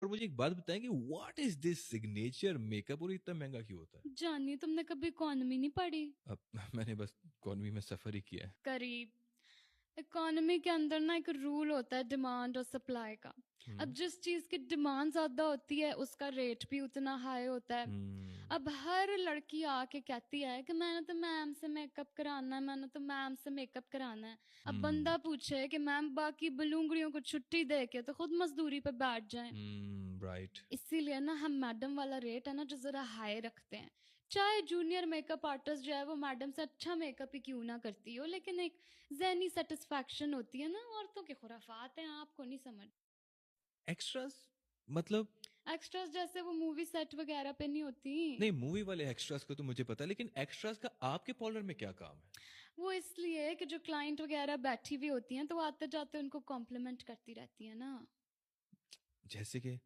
پر مجھے ایک بات بتائیں کہ what is this signature make up اور اتنا مہنگا کیوں ہوتا ہے؟ جانی تم نے کبھی اکانومی نہیں پڑھی؟ اب میں نے بس اکانومی میں سفر ہی کیا ہے. قریب. اکانومی کے اندر نا ایک رول ہوتا ہے ڈیمانڈ اور سپلائی کا. اب جس چیز کی ڈیمانڈ زیادہ ہوتی ہے اس کا ریٹ بھی اتنا ہائی ہوتا ہے. اب ہر لڑکی آ کے کہتی ہے کہ میں نے تو میم سے میک اپ کرانا ہے، میں نے تو میم سے میک اپ کرانا ہے. اب بندہ پوچھے کہ میم باقی بلونگڑیوں کو چھٹی دے کے تو خود مزدوری پہ بیٹھ جائیں. رائٹ. اسی لیے نا ہم میڈم والا ریٹ ہے نا جو ذرا ہائی رکھتے ہیں. چاہے جونیئر میک اپ آرٹسٹ جو ہے وہ میڈم سے اچھا میک اپ ہی کیوں نہ کرتی ہو، لیکن ایک ذہنی سیٹسفیکشن ہوتی ہے نا. عورتوں کے خرافات ہیں، آپ کو نہیں سمجھ. ایکسٹراز مطلب؟ ایکسٹراز جیسے وہ مووی سیٹ وغیرہ پہ نہیں ہوتی. نہیں، مووی والے ایکسٹراز کا تو مجھے پتا، لیکن ایکسٹراز کا آپ کے پارلر میں کیا کام ہے؟ وہ اس لیے کہ جو کلائنٹ وغیرہ بیٹھی ہوئی ہوتی ہیں تو آتے جاتے ان کو کمپلیمنٹ کرتی رہتی ہیں نا. جیسے کہ